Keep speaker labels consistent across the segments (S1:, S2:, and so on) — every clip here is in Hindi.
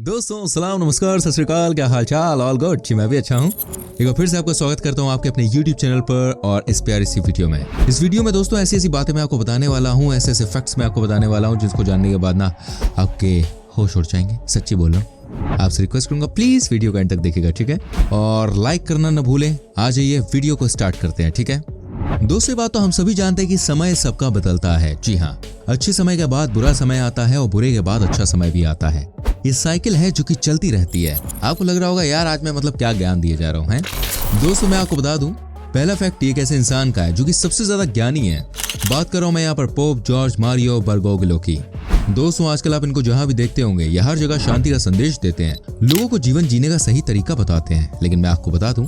S1: दोस्तों सलाम नमस्कार सत श्री अकाल, क्या हाल चाल? ऑल गुड जी, मैं भी अच्छा हूँ। एक बार फिर से आपका स्वागत करता हूँ आपके अपने YouTube चैनल पर और इस प्यारी सी वीडियो में। इस वीडियो में दोस्तों ऐसी बातें मैं आपको बताने वाला हूँ, ऐसे फैक्ट्स मैं आपको बताने वाला हूँ जिसको जानने के बाद ना आपके होश उड़ जाएंगे। सच्ची बोल रहा हूँ। आपसे रिक्वेस्ट करूंगा प्लीज वीडियो को एंड तक देखिएगा, ठीक है? और लाइक करना न भूलें। आ जाइए वीडियो को स्टार्ट करते हैं, ठीक है? दूसरी बात तो हम सभी जानते हैं कि समय सबका बदलता है। जी हाँ, अच्छे समय के बाद बुरा समय आता है और बुरे के बाद अच्छा समय भी आता है। ये साइकिल है जो कि चलती रहती है। आपको लग रहा होगा यार आज मैं मतलब क्या ज्ञान दिए जा रहा हूँ, हैं? दोस्तों मैं आपको बता दूं, पहला फैक्ट एक ऐसे इंसान का है जो कि सबसे ज्यादा ज्ञानी है। बात कर रहा हूँ मैं यहाँ पर पोप जॉर्ज मारियो बर्गोग्लो की। दोस्तों आजकल आप इनको जहां भी देखते होंगे ये हर जगह शांति का संदेश देते हैं, लोगों को जीवन जीने का सही तरीका बताते हैं। लेकिन मैं आपको बता दूं,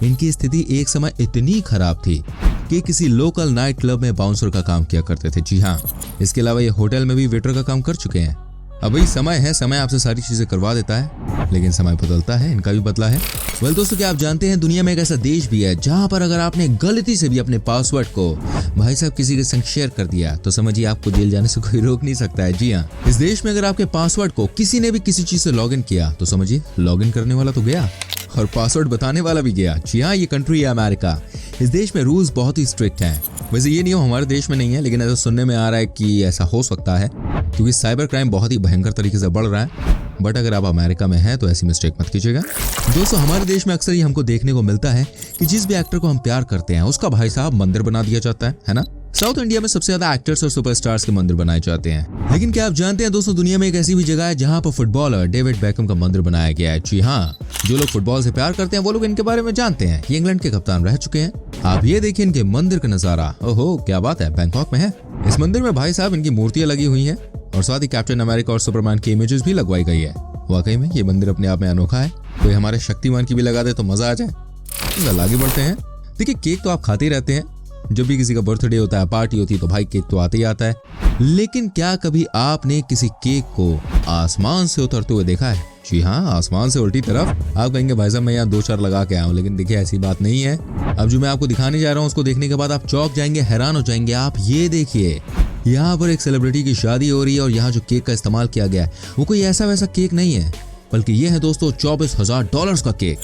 S1: इनकी स्थिति एक समय इतनी खराब थी कि किसी लोकल नाइट क्लब में बाउंसर का काम किया करते थे। जी हाँ, इसके अलावा ये होटल में भी वेटर का काम कर चुके हैं। अब वही समय है, समय आपसे सारी चीजें करवा देता है, लेकिन समय बदलता है, इनका भी बदला है। वेल दोस्तों, क्या आप जानते हैं दुनिया में एक ऐसा देश भी है जहां पर अगर आपने गलती से भी अपने पासवर्ड को भाई साहब किसी के संग शेयर कर दिया तो समझिए आपको जेल जाने से कोई रोक नहीं सकता है। जी हाँ, इस देश में अगर आपके पासवर्ड को किसी ने भी किसी चीज से लॉग इन किया तो समझिए लॉग इन करने वाला तो गया और पासवर्ड बताने वाला भी गया। जी हाँ, ये कंट्री है अमेरिका। इस देश में रूल्स बहुत ही स्ट्रिक्ट हैं। वैसे ये नियम हमारे देश में नहीं है, लेकिन ऐसा सुनने में आ रहा है कि ऐसा हो सकता है क्योंकि साइबर क्राइम बहुत ही भयंकर तरीके से बढ़ रहा है। बट अगर आप अमेरिका में हैं तो ऐसी मिस्टेक मत कीजिएगा। दोस्तों हमारे देश में अक्सर ही हमको देखने को मिलता है कि जिस भी एक्टर को हम प्यार करते हैं उसका भाई साहब मंदिर बना दिया जाता है ना? साउथ इंडिया में सबसे ज्यादा एक्टर्स और सुपरस्टार्स के मंदिर बनाए जाते हैं। लेकिन क्या आप जानते हैं दोस्तों, दुनिया में एक ऐसी भी जगह है जहां पर फुटबॉलर डेविड बैकहम का मंदिर बनाया गया है। जी हाँ, जो लोग फुटबॉल से प्यार करते हैं वो लोग इनके बारे में जानते हैं। ये इंग्लैंड के कप्तान रह चुके हैं। आप ये देखिए इनके मंदिर का नजारा। ओहो क्या बात है, बैंकॉक में है। इस मंदिर में भाई साहब इनकी मूर्तियां लगी हुई है और साथ ही कैप्टन अमेरिका और सुपरमैन की इमेजेस भी लगवाई गई है। वाकई में ये मंदिर अपने आप में अनोखा है। कोई हमारे शक्तिमान की भी लगा दे तो मजा आ जाए। तो आगे बढ़ते हैं। देखिए केक तो आप खाते ही रहते हैं, जब भी किसी का बर्थडे होता है, पार्टी होती है तो भाई केक तो आते ही आता है। लेकिन क्या कभी आपने किसी केक को आसमान से उतरते हुए देखा है? जी हाँ, आसमान से उल्टी तरफ। आप कहेंगे भाई साहब मैं यहाँ 2-4 लगा के आया हूँ, लेकिन देखिए ऐसी बात नहीं है। अब जो मैं आपको दिखाने जा रहा हूँ उसको देखने के बाद आप चौंक जाएंगे, हैरान हो जाएंगे। आप ये देखिए, यहाँ पर एक सेलिब्रिटी की शादी हो रही है और यहाँ जो केक का इस्तेमाल किया गया है वो कोई ऐसा वैसा केक नहीं है, बल्कि ये है दोस्तों $24,000 का केक,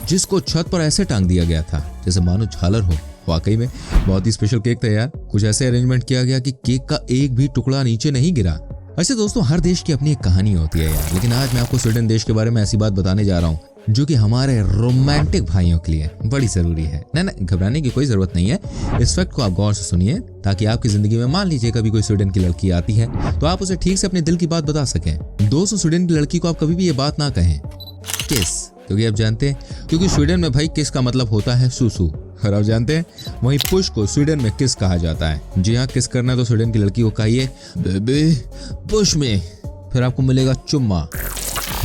S1: जिसको छत पर ऐसे टांग दिया गया था जैसे मानो झालर हो। वाकई में बहुत ही स्पेशल केक था यार। कुछ ऐसे अरेंजमेंट किया गया कि केक का एक भी टुकड़ा नीचे नहीं गिरा। ऐसे दोस्तों हर देश की अपनी एक कहानी होती है यार, लेकिन आज मैं आपको स्वीडन देश के बारे में ऐसी बात बताने जा रहा हूँ जो कि हमारे रोमांटिक भाइयों के लिए बड़ी जरूरी है। नहीं, घबराने की कोई जरूरत नहीं है। इस फैक्ट को आप गौर से सुनिए ताकि आपकी जिंदगी में मान लीजिए कभी कोई स्वीडन की लड़की आती है तो आप उसे ठीक से अपने दिल की बात बता सकें। दोस्तों स्वीडन की लड़की को आप कभी भी ये बात ना कहें किस, क्योंकि आप जानते हैं क्योंकि स्वीडन में भाई किस का मतलब होता है सुसु। और आप जानते हैं वहीं पुश को स्वीडन में किस कहा जाता है। जी हाँ, किस करना है तो स्वीडन की लड़की को कहिए बेबी पुश में, फिर आपको मिलेगा चुम्मा।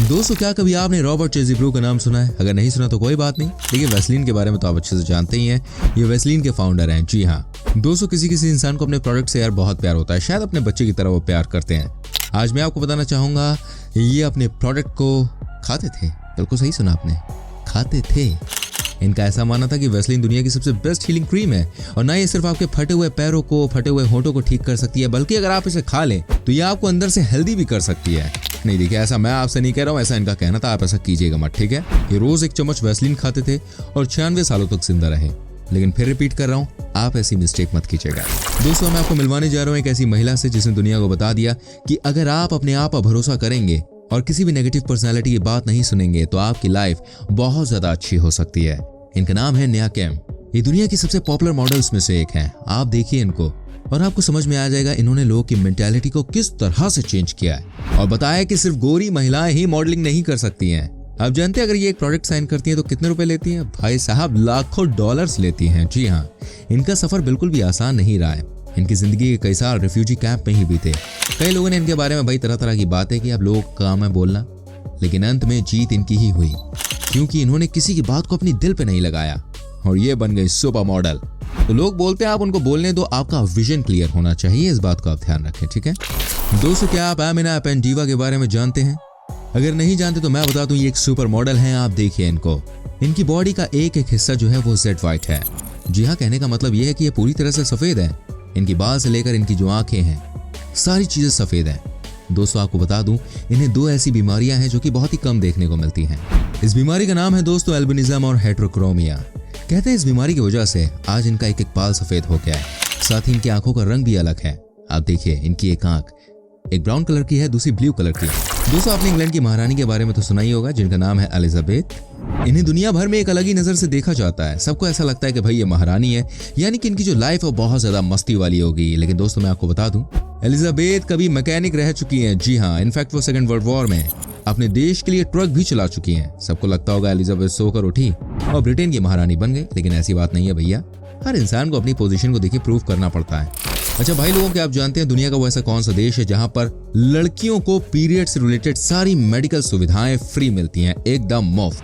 S1: दोस्तों क्या कभी आपने रॉबर्ट चेज़िब्रो का नाम सुना है? अगर नहीं सुना तो कोई बात नहीं, लेकिन वैसलीन के बारे में तो आप अच्छे से जानते ही हैं। ये वैसलीन के फाउंडर हैं। जी हाँ दोस्तों, किसी किसी इंसान को अपने प्रोडक्ट से यार बहुत प्यार होता है, शायद अपने बच्चे की तरह वो प्यार करते हैं। आज मैं आपको बताना चाहूंगा ये अपने प्रोडक्ट को खाते थे। बिल्कुल सही सुना आपने, खाते थे। इनका ऐसा मानना था कि वैसलीन दुनिया की सबसे बेस्ट हीलिंग क्रीम है और ना ये सिर्फ आपके फटे हुए पैरों को, फटे हुए होंठों को ठीक कर सकती है, बल्कि अगर आप इसे खा लें तो ये आपको अंदर से हेल्दी भी कर सकती है। नहीं देखिए, ऐसा मैं आपसे नहीं कह रहा हूँ, ऐसा इनका कहना था, आप ऐसा कीजिएगा मत, ठीक है? ये रोज 1 चम्मच वैसलीन खाते थे और 96 सालों तक जिंदा रहे। लेकिन फिर रिपीट कर रहा हूँ, आप ऐसी मिस्टेक मत कीजिएगा। दोस्तों मैं आपको मिलवाने जा रहा हूँ एक ऐसी महिला से जिसने दुनिया को बता दिया कि अगर आप अपने आप पर भरोसा करेंगे और किसी भी नेगेटिव पर्सनालिटी की बात नहीं सुनेंगे तो आपकी लाइफ बहुत ज्यादा अच्छी हो सकती है। इनका नाम है नेहा कैम। ये दुनिया की सबसे पॉपुलर मॉडल्स में से एक हैं। आप देखिए इनको और आपको समझ में आ जाएगा इन्होंने लोगों की मेंटालिटी को किस तरह से चेंज किया है और बताया कि सिर्फ गोरी महिलाएं ही मॉडलिंग नहीं कर सकती हैं। आप जानते हैं अगर ये एक प्रोडक्ट साइन करती हैं तो कितने रुपए लेती हैं? भाई साहब लाखों डॉलर्स लेती हैं। जी हाँ, इनका सफर बिल्कुल भी आसान नहीं रहा है। इनकी जिंदगी के कई साल रिफ्यूजी कैंप में ही बीते। कई लोगों ने इनके बारे में भाई तरह तरह की बातें की, अब लोगों का काम है बोलना, लेकिन अंत में जीत इनकी ही हुई क्योंकि इन्होंने किसी की बात को अपनी दिल पे नहीं लगाया और ये बन गई सुपर मॉडल। तो लोग बोलते हैं आप उनको बोलने दो, आपका विजन क्लियर होना चाहिए, इस बात का आप ध्यान रखें, ठीक है? दोस्तों क्या आप आमिना अपेंडिवा के बारे में जानते हैं? अगर नहीं जानते तो मैं बता दूं, ये एक सुपर मॉडल हैं। आप देखिए इनको, इनकी बॉडी का एक एक हिस्सा जो है वो जेड व्हाइट है। जी हाँ, कहने का मतलब ये है कि ये पूरी तरह से सफेद है। इनकी बाल से लेकर इनकी जो आंखें हैं सारी चीजें सफेद हैं। दोस्तों आपको बता दूं, इन्हें दो ऐसी बीमारियां हैं जो कि बहुत ही कम देखने को मिलती हैं। इस बीमारी का नाम है दोस्तों एल्बिनिज्म और हेटेरोक्रोमिया। कहते हैं इस बीमारी की वजह से आज इनका एक एक बाल सफेद हो गया है, साथ ही इनकी आंखों का रंग भी अलग है। आप देखिए, इनकी एक आंख एक ब्राउन कलर की है, दूसरी ब्लू कलर की है। दोस्तों आपने इंग्लैंड की महारानी के बारे में तो सुना ही होगा, जिनका नाम है एलिजाबेथ। इन्हें दुनिया भर में एक अलग ही नजर से देखा जाता है। सबको ऐसा लगता है कि भाई ये महारानी है, यानी कि इनकी जो लाइफ है बहुत ज्यादा मस्ती वाली होगी। लेकिन दोस्तों मैं आपको बता दूं, एलिजाबेथ कभी मैकेनिक रह चुकी हैं। जी हाँ, इनफैक्ट वो सेकंड वर्ल्ड वॉर में अपने देश के लिए ट्रक भी चला चुकी हैं। सबको लगता होगा एलिजाबेथ सोकर उठी और ब्रिटेन की महारानी बन गई, लेकिन ऐसी बात नहीं है भैया। हर इंसान को अपनी पोजीशन को देखिए प्रूव करना पड़ता है। अच्छा भाई लोगों, क्या आप जानते हैं दुनिया का वो ऐसा कौन सा देश है जहां पर लड़कियों को पीरियड से रिलेटेड सारी मेडिकल सुविधाएं फ्री मिलती हैं, एकदम मुफ्त?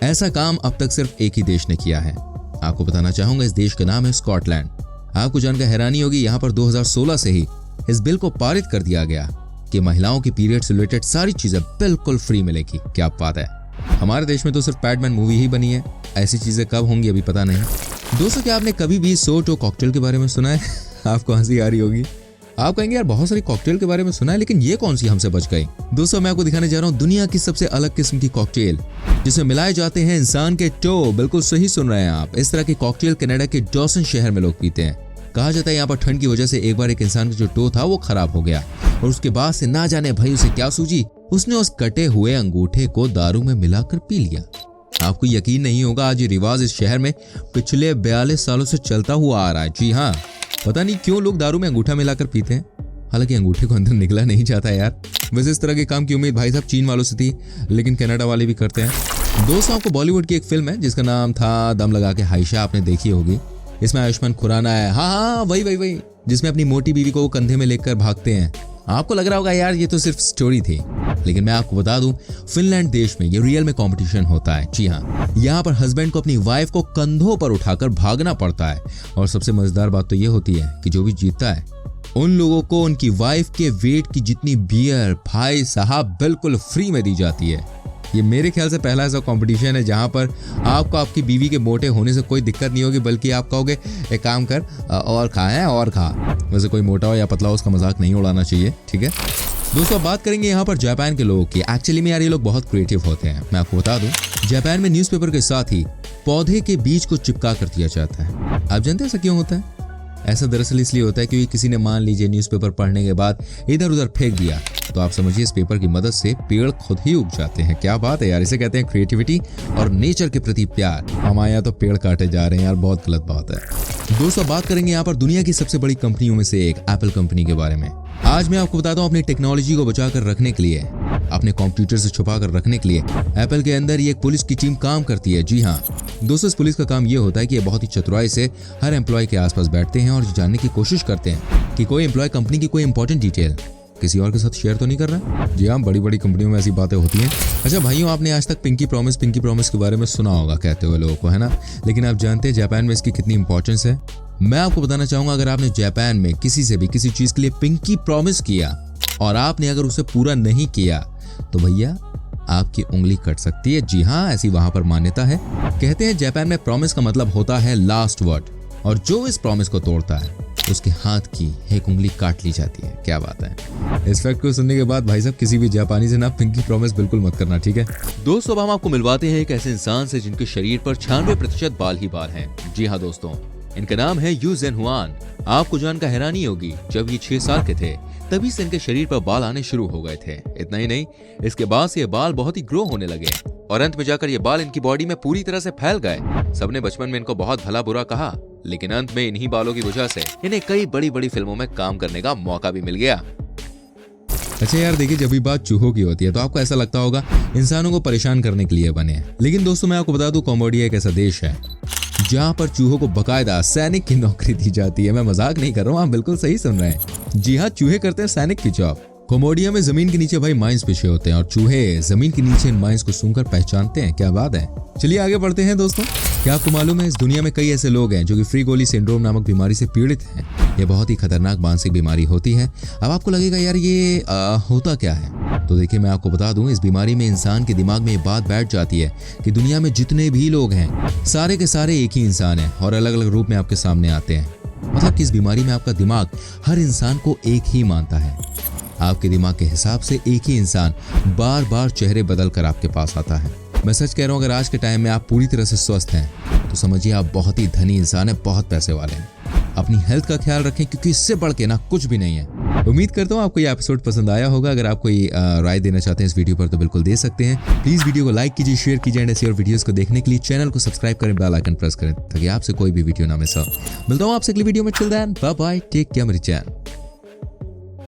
S1: ऐसा काम अब तक सिर्फ एक ही देश ने किया है। आपको बताना चाहूंगा, इस देश का नाम है स्कॉटलैंड। आपको जानकर हैरानी होगी, यहाँ पर 2016 से ही इस बिल को पारित कर दिया गया कि महिलाओं की पीरियड से रिलेटेड सारी चीजें बिल्कुल फ्री मिलेगी। क्या बात है। हमारे देश में तो सिर्फ पैडमैन मूवी ही बनी है, ऐसी चीजें कब होंगी अभी पता नहीं। दोस्तों क्या आपने कभी भी सोटो कॉकटेल के बारे में सुना है? आपको हंसी आ रही होगी, आप कहेंगे यार बहुत सारी कॉकटेल के बारे में सुना है, लेकिन ये कौन सी हमसे बच गई? दोस्तों मैं आपको दिखाने जा रहा हूँ दुनिया की सबसे अलग किस्म की कॉकटेल, जिसमें मिलाए जाते हैं इंसान के टो। बिल्कुल सही सुन रहे हैं आप। इस तरह की कॉकटेल कनाडा के डॉसन शहर में लोग पीते हैं। कहा जाता है यहाँ पर ठंड की वजह से एक बार एक इंसान का जो टो था वो खराब हो गया, और उसके बाद से ना जाने भाई उसे क्या सूझी, उसने उस कटे हुए अंगूठे को दारू में मिलाकर पी लिया। आपको यकीन नहीं होगा, आज ये रिवाज इस शहर में पिछले 42 सालों से चलता हुआ आ रहा है। जी हाँ, पता नहीं क्यों लोग दारू में अंगूठा मिलाकर पीते हैं, हालांकि अंगूठे को अंदर निकला नहीं जाता यार। वैसे इस तरह के काम की उम्मीद भाई साहब चीन वालों से थी, लेकिन कनाडा वाले भी करते हैं। दोस्तों आपको बॉलीवुड की एक फिल्म है जिसका नाम था दम लगा के हाइशा, आपने देखी होगी। इसमें आयुष्मान खुराना है। हाँ, वही जिसमें अपनी मोटी बीवी को कंधे में लेकर भागते हैं। आपको लग रहा होगा यार ये तो सिर्फ स्टोरी थी, लेकिन मैं आपको बता दूं, फिनलैंड देश में ये रियल में कंपटीशन होता है। जी हाँ, यहाँ पर हस्बैंड को अपनी वाइफ को कंधों पर उठाकर भागना पड़ता है, और सबसे मजेदार बात तो ये होती है कि जो भी जीतता है उन लोगों को उनकी वाइफ के वेट की जितनी बियर भाई साहब बिल्कुल फ्री में दी जाती है। ये मेरे ख्याल से पहला ऐसा कंपटीशन है जहां पर आपको आपकी बीवी के मोटे होने से कोई दिक्कत नहीं होगी, बल्कि आप कहोगे एक काम कर और खा है और खा। वैसे कोई मोटा हो या पतला हो उसका मजाक नहीं उड़ाना चाहिए, ठीक है। दोस्तों अब बात करेंगे यहाँ पर जापान के लोगों की। एक्चुअली में यार ये लोग बहुत क्रिएटिव होते हैं। मैं आपको बता दूं, जापान में न्यूज़पेपर के साथ ही पौधे के बीज को चिपका कर दिया जाता है। आप जानते हैं ऐसा क्यों होता है? ऐसा दरअसल इसलिए होता है क्योंकि किसी ने मान लीजिए न्यूज़पेपर पढ़ने के बाद इधर उधर फेंक दिया, तो आप समझिए इस पेपर की मदद से पेड़ खुद ही उग जाते हैं। क्या बात है यार, इसे कहते हैं क्रिएटिविटी और नेचर के प्रति प्यार। हमारे यहाँ तो पेड़ काटे जा रहे हैं यार, बहुत गलत बात है। दोस्तों बात करेंगे यहाँ पर दुनिया की सबसे बड़ी कंपनियों में से एक एप्पल कंपनी के बारे में। आज मैं आपको बताता हूँ, अपनी टेक्नोलॉजी को बचा कर रखने के लिए, अपने कंप्यूटर से छुपा कर रखने के लिए एप्पल के अंदर ये एक पुलिस की टीम काम करती है। जी हाँ दोस्तों, इस पुलिस का काम ये होता है कि ये बहुत ही चतुराई से हर एम्प्लॉय के आसपास बैठते हैं और जानने की कोशिश करते हैं कि कोई एम्प्लॉय कंपनी की कोई इंपॉर्टेंट डिटेल किसी और के साथ शेयर तो नहीं कर रहा। जी हाँ, बड़ी बड़ी कंपनियों में ऐसी बातें होती हैं। अच्छा भाइयों, आपने आज तक पिंकी प्रॉमिस के बारे में सुना होगा कहते हुए लोगों को, है ना? लेकिन आप जानते हैं जापान में इसकी कितनी इंपॉर्टेंस है? मैं आपको बताना चाहूंगा, अगर आपने जापान में किसी से भी किसी चीज के लिए पिंकी प्रॉमिस किया और आपने अगर उसे पूरा नहीं किया तो भैया आपकी उंगली कट सकती है। जी हाँ, ऐसी वहां पर मान्यता है। कहते हैं जापान में प्रॉमिस का मतलब होता है लास्ट वर्ड, और जो इस प्रॉमिस को तोड़ता है उसके हाथ की एक उंगली काट ली जाती है। क्या बात है। इस फैक्ट को सुनने के बाद भाई साहब किसी भी जापानी से ना पिंकी प्रॉमिस बिल्कुल मत करना, ठीक है। दोस्तों अब हम आपको मिलवाते हैं एक ऐसे इंसान से जिनके शरीर पर 96% बाल ही बाल हैं। जी हाँ दोस्तों, इनका नाम है यू जेन हुआन। आपको जानकर हैरानी होगी, जब ये 6 साल के थे तभी से इनके शरीर पर बाल आने शुरू हो गए थे। इतना ही नहीं, इसके बाद से ये बाल बहुत ही ग्रो होने लगे और अंत में जाकर ये बाल इनकी बॉडी में पूरी तरह से फैल गए। सबने बचपन में इनको बहुत भला बुरा कहा, लेकिन अंत में इन्हीं बालों की वजह से इन्हें कई बड़ी बड़ी फिल्मों में काम करने का मौका भी मिल गया। अच्छा यार देखिए, जब भी बात चूहों की होती है तो आपको ऐसा लगता होगा इंसानों को परेशान करने के लिए बने हैं, लेकिन दोस्तों मैं आपको बता दूं, कंबोडिया एक ऐसा देश है जहां पर चूहों को बकायदा सैनिक की नौकरी दी जाती है। मैं मजाक नहीं कर रहा हूँ, आप बिल्कुल सही सुन रहे हैं। जी हाँ, चूहे करते हैं सैनिक की जॉब। कंबोडिया में जमीन के नीचे भाई माइंस बिछे होते हैं और चूहे जमीन के नीचे इन माइंस को सूंघकर पहचानते हैं। क्या बात है। चलिए आगे बढ़ते हैं दोस्तों। क्या आपको मालूम है इस दुनिया में कई ऐसे लोग हैं जो कि फ्री गोली सिंड्रोम नामक बीमारी से पीड़ित हैं। यह बहुत ही खतरनाक मानसिक बीमारी होती है। अब आपको लगेगा यार ये होता क्या है, तो देखिए मैं आपको बता दूं, इस बीमारी में इंसान के दिमाग में ये बात बैठ जाती है कि दुनिया में जितने भी लोग हैं सारे के सारे एक ही इंसान हैं और अलग अलग रूप में आपके सामने आते हैं। मतलब कि इस बीमारी में आपका दिमाग हर इंसान को एक ही मानता है। आपके दिमाग के हिसाब से एक ही इंसान बार बार चेहरे बदल कर आपके पास आता है। मैं सच कह रहा हूँ, अगर आज के टाइम में आप पूरी तरह से स्वस्थ हैं तो समझिए आप बहुत ही धनी इंसान हैं, बहुत पैसे वाले हैं। अपनी हेल्थ का ख्याल रखें क्योंकि इससे बढ़ के ना कुछ भी नहीं है। उम्मीद करता हूँ आपको ये एपिसोड पसंद आया होगा। अगर आप कोई राय देना चाहते हैं इस वीडियो पर तो बिल्कुल दे सकते हैं। प्लीज वीडियो को लाइक कीजिए, शेयर कीजिए एंड ऐसी और वीडियोस को देखने के लिए चैनल को सब्सक्राइब करें, बेल आइकन प्रेस करें ताकि आपसे कोई भी वीडियो ना मिस हो। मिलता हूँ आपसे अगली वीडियो में। Till then bye bye, take care मेरी चैन।